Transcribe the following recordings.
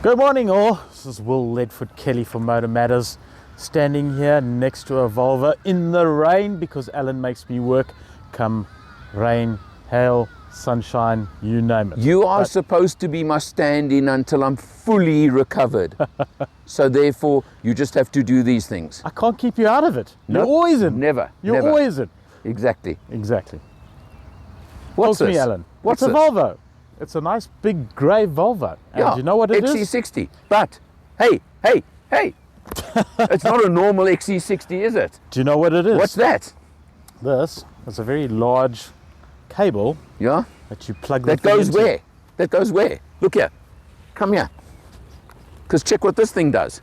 Good morning all, this is Will Leadfoot Kelly from Motor Matters, standing here next to a Volvo in the rain because Alan makes me work come rain, hail, sunshine, you name it. You are supposed to be my stand-in until I'm fully recovered. So therefore, you just have to do these things. I can't keep you out of it. Nope, You're always in. Never. You're never. always in. Exactly. Exactly. What's Talk to this? me, Alan. What's it's a this? Volvo. It's a nice big grey Volvo. And Yeah, do you know what it is? XC60. But, hey! It's not a normal XC60, is it? Do you know what it is? What's that? This is a very large cable Yeah? that you plug That the thing goes into. where? That goes where? Look here. Come here. Because check what this thing does.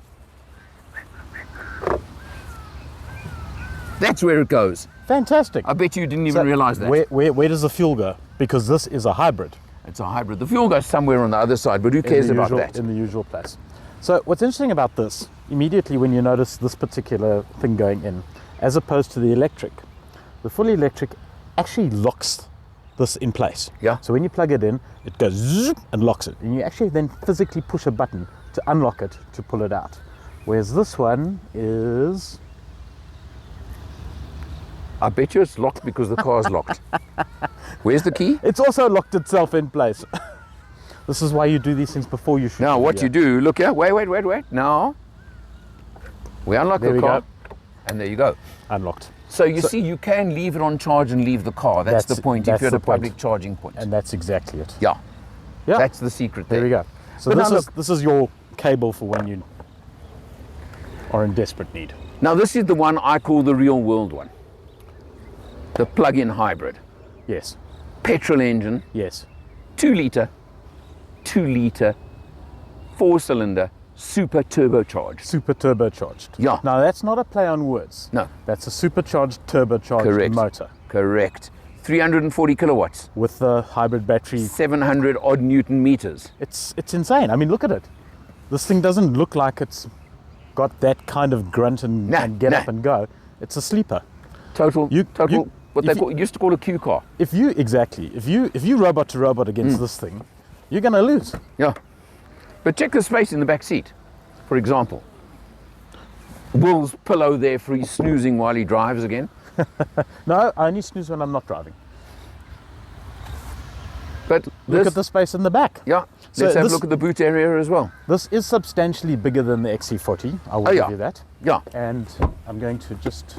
That's where it goes. Fantastic. I bet you didn't even realize that. Where does the fuel go? Because this is a hybrid. It's a hybrid. The fuel goes somewhere on the other side, but who cares about that? In the usual place. So what's interesting about this, immediately when you notice this particular thing going in, as opposed to the electric, the fully electric actually locks this in place. Yeah. So when you plug it in, it goes zoop and locks it. And you actually then physically push a button to unlock it, to pull it out. Whereas this one is... I bet you it's locked because the car's locked. Where's the key? It's also locked itself in place. This is why you do these things before you shoot. Now the what video. you do, look here, wait. Now, we unlock There the we car, go. and there you go. Unlocked. So you see, you can leave it on charge and leave the car. That's the point, if that's you're at the a point. public charging point. And that's exactly it. Yeah, Yeah. that's the secret there. There we go. So But this now is, this is your cable for when you are in desperate need. Now this is the one I call the real world one. The plug-in hybrid. Yes. Petrol engine, Yes. 2 litre, 4-cylinder, super turbocharged. Super turbocharged. Yeah. Now that's not a play on words. No. That's a supercharged turbocharged Correct. motor Correct. 340 kilowatts, with the hybrid battery. 700 odd Newton meters. It's insane. I mean, look at it. This thing doesn't look like it's got that kind of grunt and, Nah, and get nah. up and go. It's a sleeper. Total, what if they used to call a Q car. If you robot to robot against this thing, you're going to lose. Yeah. But check the space in the back seat, for example. Will's pillow there for his snoozing while he drives again. No, I only snooze when I'm not driving. But Look at the space in the back. Yeah. So Let's have a this- look at the boot area as well. This is substantially bigger than the XC40. I will Oh, yeah. give you that. Yeah. And I'm going to just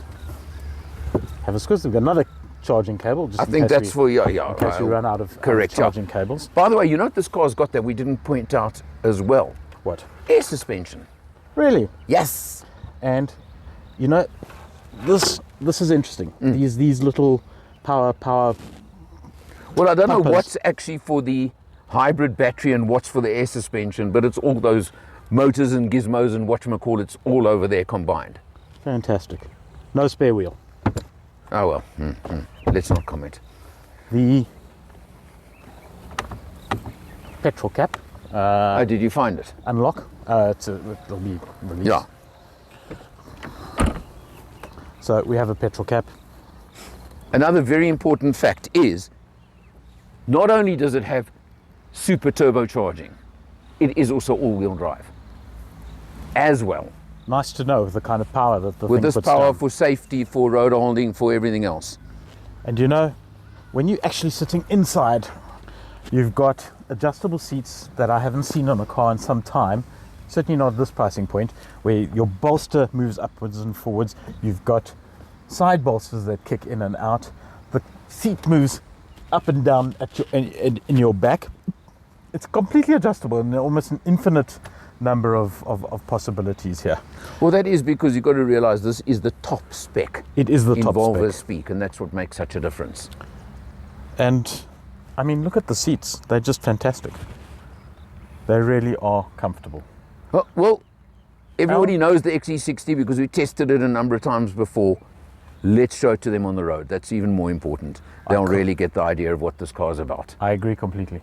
have a squeeze. We've got another charging cable. Just I in think case that's we, for yeah. in case we run out of correct, yeah. charging cables. By the way, you know what this car's got that we didn't point out as well? What? Air suspension. Really? Yes. And you know, this is interesting. These little power. Well, I don't know Pumpers. what's actually for the hybrid battery and what's for the air suspension, but it's all those motors and gizmos and whatchamacallits all over there combined. Fantastic. No spare wheel. Oh well, let's not comment. The petrol cap Oh, did you find it? unlock. It'll be released. Yeah. So we have a petrol cap. Another very important fact is, not only does it have super turbocharging, it is also all-wheel drive as well. Nice to know the kind of power that the With thing this puts power down. for safety, for road holding, for everything else. And you know, when you're actually sitting inside, you've got adjustable seats that I haven't seen on a car in some time, certainly not at this pricing point, where your bolster moves upwards and forwards. You've got side bolsters that kick in and out. The seat moves up and down at your, in your back. It's completely adjustable and almost an infinite number of possibilities here. Well, that is because you've got to realize this is the top spec. It is the in top Volvo spec. speak, and that's what makes such a difference. And I mean, look at the seats. They're just fantastic. They really are comfortable. Well, everybody knows the XC60 because we tested it a number of times before. Let's show it to them on the road. That's even more important. They'll really get the idea of what this car's about. I agree completely.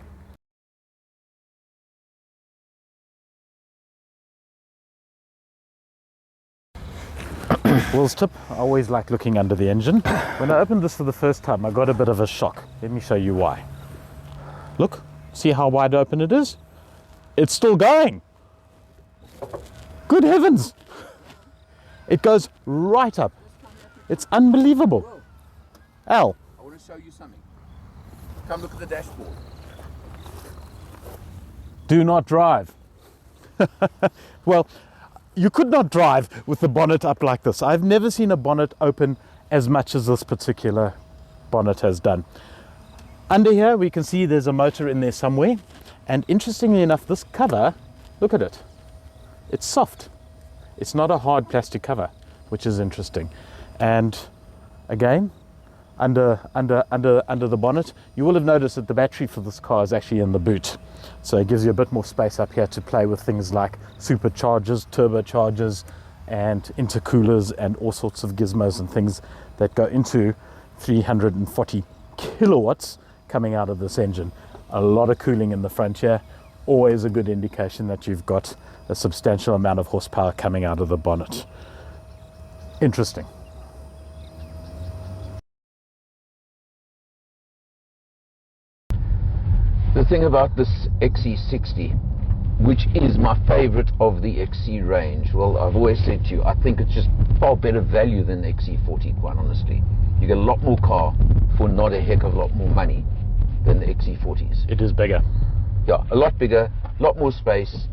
Will's tip, I always like looking under the engine. When I opened this for the first time, I got a bit of a shock. Let me show you why. Look, see how wide open it is? It's still going. Good heavens! It goes right up. It's unbelievable. Al, I want to show you something. Come look at the dashboard. do not drive. Well, you could not drive with the bonnet up like this. I've never seen a bonnet open as much as this particular bonnet has done. Under here we can see there's a motor in there somewhere, and interestingly enough, this cover, look at it, it's soft. It's not a hard plastic cover, which is interesting. And again, under the bonnet, you will have noticed that the battery for this car is actually in the boot. So it gives you a bit more space up here to play with things like superchargers, turbochargers, and intercoolers, and all sorts of gizmos and things that go into 340 kilowatts coming out of this engine. A lot of cooling in the front here, always a good indication that you've got a substantial amount of horsepower coming out of the bonnet. Interesting. The thing about this XC60, which is my favorite of the XC range, well, I've always said to you, I think it's just far better value than the XC40, quite honestly. You get a lot more car for not a heck of a lot more money than the XC40s. It is bigger. Yeah, a lot bigger, a lot more space,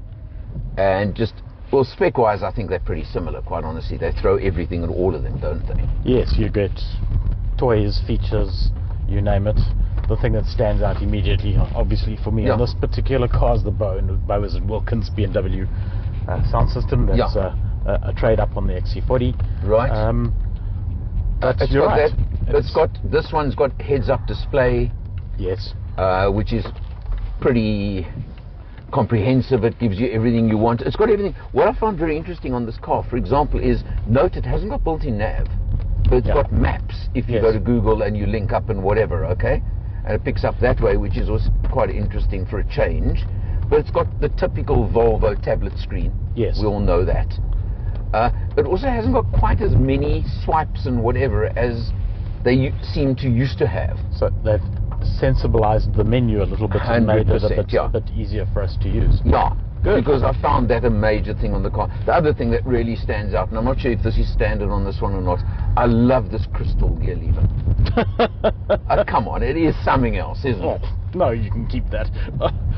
and just, well, spec-wise, I think they're pretty similar, quite honestly. They throw everything at all of them, don't they? Yes, you get toys, features, you name it. The thing that stands out immediately, obviously for me, on this particular car is the Bowers and Wilkins BMW sound system. That's a trade up on the XC40. Right. But you're right. This one's got heads-up display. Yes. Which is pretty comprehensive. It gives you everything you want. It's got everything. What I found very interesting on this car, for example, is note it hasn't got built-in nav, but it's got maps if you go to Google and you link up and whatever, okay? And it picks up that way, which is also quite interesting for a change. But it's got the typical Volvo tablet screen. Yes. We all know that. But it also hasn't got quite as many swipes and whatever as they seem to used to have. So they've sensibilized the menu a little bit and made it a bit easier for us to use. Yeah. Good. Because I found that a major thing on the car. The other thing that really stands out, and I'm not sure if this is standard on this one or not, I love this crystal gear lever. Come on, it is something else, isn't it? No, you can keep that.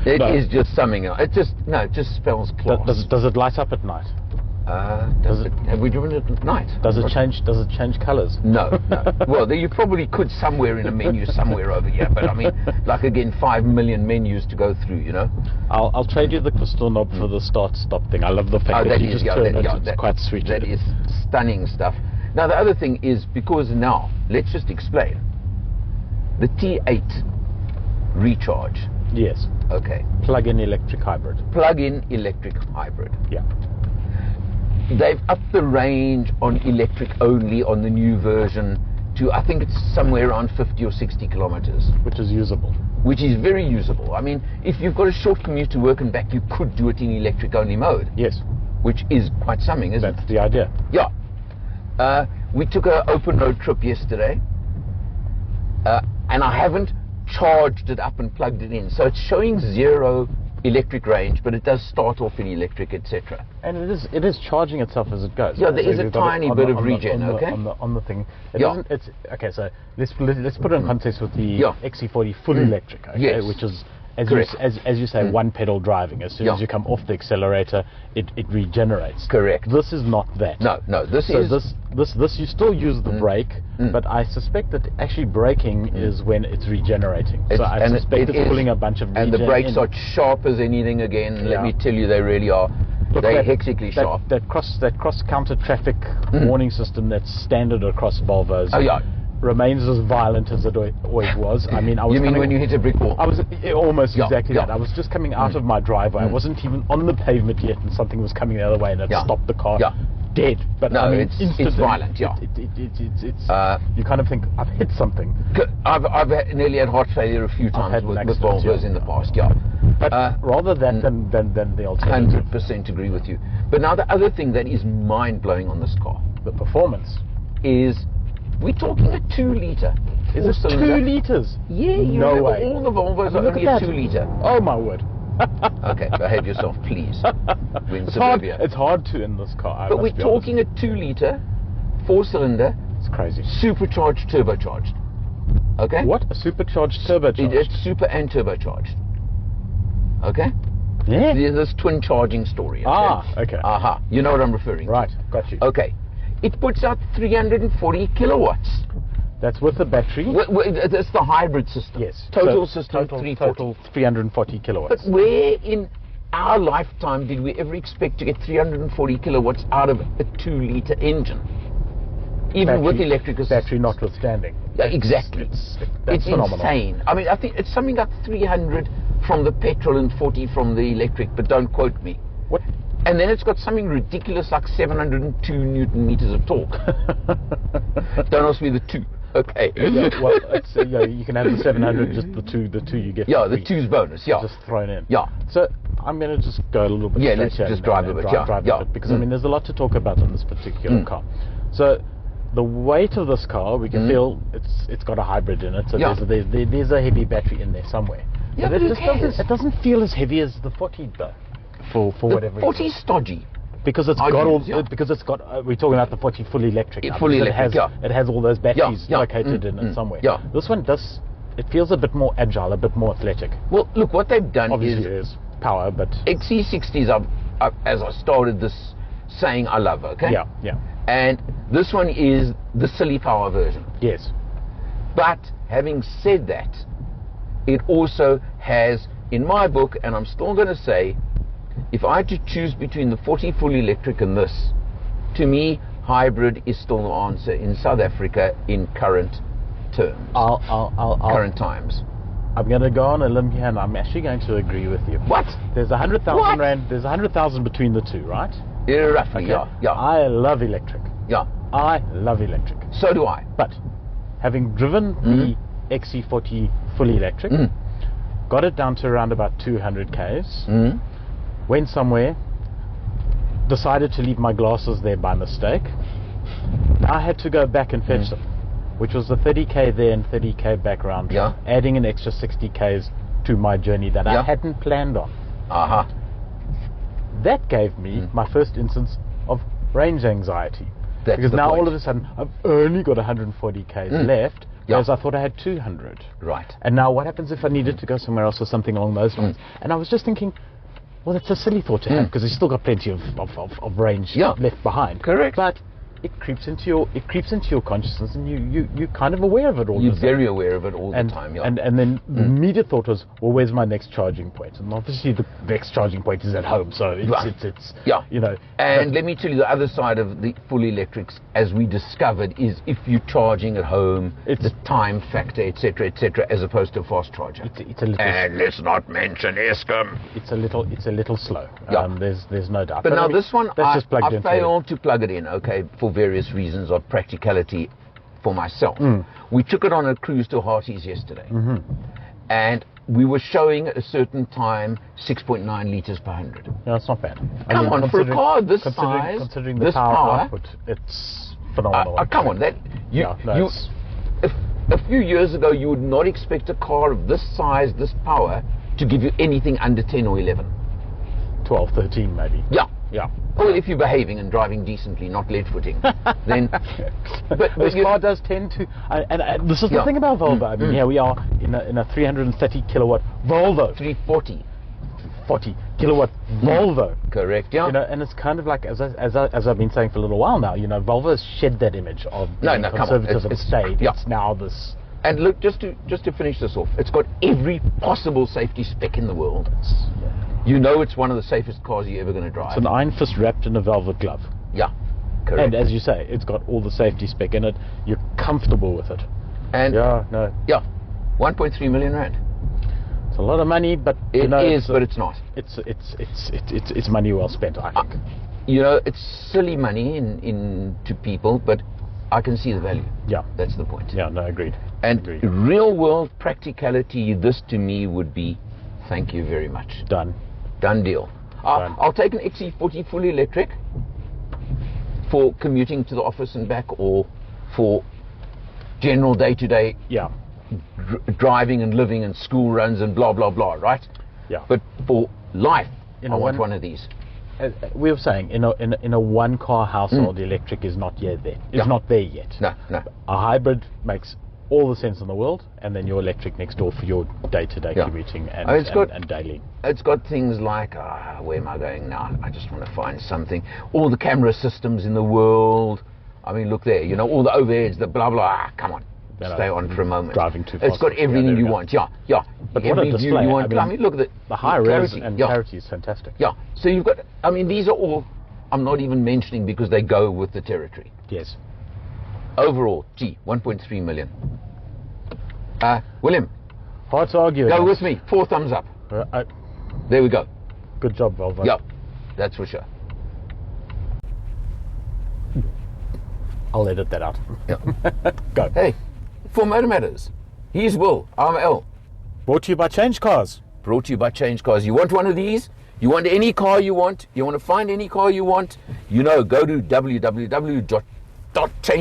It is just something else. It just spells class. Does it light up at night? Have we driven it at night? Does it change colours? No. Well, you probably could somewhere in a menu somewhere over here, but I mean, like again, 5 million menus to go through, you know. I'll trade you the crystal knob for the start-stop thing. I love the fact that you just turn it. It's quite sweet. That is stunning stuff. Now, the other thing is, because now, let's just explain. The T8 Recharge. Yes. Okay. Plug-in electric hybrid. Plug-in electric hybrid. Yeah. They've upped the range on electric only on the new version to, I think it's somewhere around 50 or 60 kilometers. Which is usable. Which is very usable. I mean, if you've got a short commute to work and back, you could do it in electric only mode. Yes. Which is quite something, isn't it? That's the idea. Yeah. We took an open road trip yesterday, and I haven't charged it up and plugged it in. So it's showing 0 electric range, but it does start off in electric, etc. And it is charging itself as it goes. Yeah, there is a tiny bit of regen, okay? On the thing. It's okay. So let's put it in context with the XC40 full electric, okay, yes. which is as you say, one pedal driving. As soon as you come off the accelerator, it regenerates. Correct. This is not that. No. This you still use the brake, but I suspect that actually braking is when it's regenerating. So I suspect it's pulling a bunch of regen. And the brakes are sharp as anything again. Let me tell you, they really are. They're hexically sharp. That cross counter traffic warning system that's standard across Volvos. Oh yeah. Remains as violent as it always was. I mean, You mean when you hit a brick wall? I was almost exactly that. I was just coming out of my driveway. I wasn't even on the pavement yet, and something was coming the other way, and it stopped the car dead. But no, I mean, it's violent. Yeah. It's you kind of think I've hit something. I've nearly had heart failure a few times with Volvos in the past. Yeah. But rather than the alternative. 100% agree with you. But now the other thing that is mind blowing on this car, the performance, is. We're talking a 2-litre. Is it 2 litres? Yeah, no way. All the Volvos are only a 2-litre. Oh my word. Okay, behave yourself, please. We're in It's hard, suburbia. it's hard to in this car. I But must we're be honest. talking a 2-litre, 4-cylinder, It's crazy. supercharged, turbocharged. Okay? What? A supercharged turbocharged? It's super and turbocharged. Okay? Yeah. There's this twin charging story. Okay? Ah, okay. Aha. You know what I'm referring Right, got you. to. Okay. It puts out 340 kilowatts. That's with the battery. It's the hybrid system. Yes. Total So system, 340. total 340 kilowatts. But where in our lifetime did we ever expect to get 340 kilowatts out of a 2-litre engine? Even with electric assistance. Battery notwithstanding. Yeah, exactly. That's phenomenal. Insane. I mean, I think it's something like 300 from the petrol and 40 from the electric, but don't quote me. What? And then it's got something ridiculous like 702 newton meters of torque. Don't ask me the two. Okay. Yeah, well, it's, you can have the 700, just the two you get. Yeah, for the free. two's bonus. Yeah. Just thrown in. Yeah. So I'm going to just go a little bit. Yeah, straight let's here just and- drive and a bit, drive yeah, a bit, because yeah. I mean, there's a lot to talk about on this particular car. So the weight of this car, we can feel it's got a hybrid in it. So Yeah. there's a heavy battery in there somewhere. Yeah, but but who it cares? doesn't feel as heavy as the 40 though. For whatever The 40 reason. is stodgy. Because it's I got all. use, yeah. Because it's got. We're talking about the 40 fully electric. It's now, fully because electric, It has all those batteries Yeah, located in it somewhere. yeah. This one does. It feels a bit more agile, a bit more athletic. Well, look, what they've done Obviously, is there's power, but XC60s, as I started this saying, I love, okay? yeah. And this one is the silly power version. Yes. But having said that, it also has, in my book, and I'm still going to say, if I had to choose between the 40 fully electric and this, to me, hybrid is still the answer in South Africa in current terms, current times. I'm going to go on a limb here, and I'm actually going to agree with you. What? There's 100,000 What? rand. There's 100,000 between the two, right? Yeah, roughly, Okay. yeah. I love electric. Yeah. I love electric. So do I. But having driven the XC40 fully electric, got it down to around about 200 k's. Went somewhere, decided to leave my glasses there by mistake. I had to go back and fetch them, which was the 30k there and 30k back round trip, Yeah. adding an extra 60 k's to my journey that I Yeah. hadn't planned on. Aha. That gave me my first instance of range anxiety. That's Because the now point. all of a sudden I've only got 140 k's left, Yeah. whereas I thought I had 200. Right. And now what happens if I needed to go somewhere else or something along those lines? And I was just thinking, well, it's a silly thought to have because you've still got plenty of range Yeah. left behind. Correct. But it creeps into your consciousness, and you're kind of aware of it all You're the time. very aware of it all the time, yeah. And then the immediate thought was, well, where's my next charging point? And obviously the next charging point is at home, so it's Yeah. you know. And let me tell you, the other side of the fully electrics, as we discovered, is if you're charging at home, the time factor, etc., as opposed to a fast charger. It's a little. And let's not mention Eskom. It's a little slow. Yeah. There's no doubt. But now I mean, this one, that's I just plugged into it. failed to plug it in, okay, for various reasons of practicality for myself. We took it on a cruise to Harties yesterday. And we were showing at a certain time 6.9 litres per 100. Yeah, it's not bad. Come on, for a car this size, considering the this power power, output, it's phenomenal. come on, that a few years ago you would not expect a car of this size, this power, to give you anything under 10 or 11. 12, 13 maybe. Yeah. Yeah. Well, if you're behaving and driving decently, not lead footing, then. But This car does tend to, and this is the thing about Volvo. I mean, here we are in a 330 kilowatt Volvo, 340. 40 kilowatt Volvo. Correct. Yeah. You know, and it's kind of like, as I've been saying for a little while now, you know, Volvo has shed that image of being come on. conservative and It's- staid. yeah. It's now this. And look, just to finish this off, it's got every possible safety spec in the world. You know, it's one of the safest cars you're ever going to drive. It's an iron fist wrapped in a velvet glove. Yeah. Correct. And as you say, it's got all the safety spec in it. You're comfortable with it. And Yeah, no, 1.3 million rand. it's a lot of money, but you It know, is, but it's not. it's money well spent, I think. You know, it's silly money to people, but I can see the value. Yeah, That's the point. yeah, no, agreed. And Agreed. real world practicality, this to me would be, thank you very much. Done. Done deal. Done. I'll take an XC40 fully electric for commuting to the office and back, or for general day-to-day Yeah, driving and living and school runs and blah blah blah, right? Yeah. But for life, In I a want one- one of these. We were saying in a one car household, electric is not yet there. It's Yeah. not there yet. No, no. A hybrid makes all the sense in the world, and then your electric next door for your day-to-day Yeah. commuting and, Oh, it's got- and daily. It's got things like, where am I going now? I just want to find something. All the camera systems in the world. I mean, look there, all the overheads, the blah, blah. Come on, No, no, stay on for a moment. driving too It's fast. got Yeah, everything there we you go. want. Yeah. But what Every a view display. you want. I mean, look at the high res clarity. and Yeah. clarity is fantastic. Yeah, so you've got, I mean, these are all, I'm not even mentioning because they go with the territory. Yes. Overall, 1.3 million. William, Hard to argue. go against. with me. 4 thumbs up. There we go. Good job, Volvo. Yeah, that's for sure. I'll edit that out. Yeah. Go. Hey, for Motor Matters, he's Will, I'm L. Brought to you by Change Cars. Brought to you by Change Cars. You want one of these? You want any car you want? You want to find any car you want? Go to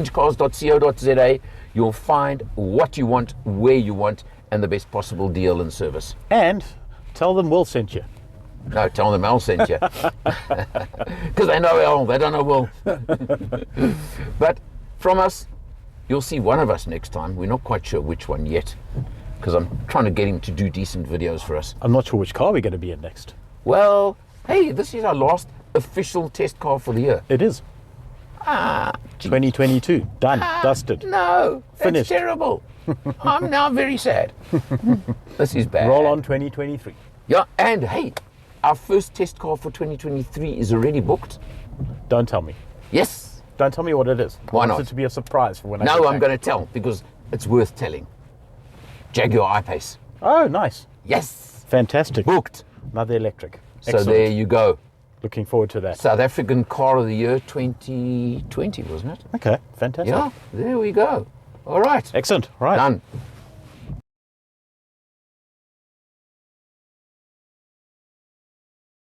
www.changecars.co.za. You'll find what you want, where you want, and the best possible deal and service. And tell them Will sent you. No, tell them Al sent you. Because they know Al, they don't know Will. But from us, you'll see one of us next time. We're not quite sure which one yet, because I'm trying to get him to do decent videos for us. I'm not sure which car we're going to be in next. Well, hey, this is our last official test car for the year. It is. Gee. 2022. Done. Dusted. No, Finished. It's terrible. I'm now very sad. This is bad. Roll on 2023. Yeah, and hey, our first test car for 2023 is already booked. Don't tell me. Yes. Don't tell me what it is. Why I want not? it to be a surprise for when I No, get I'm back. going to tell because it's worth telling. Jaguar I-Pace. Oh, nice. Yes. Fantastic. Booked. Another electric. So Excellent. there you go. Looking forward to that. South African Car of the Year 2020, wasn't it? Okay, fantastic. Yeah, there we go. All right. Excellent. Right. Done.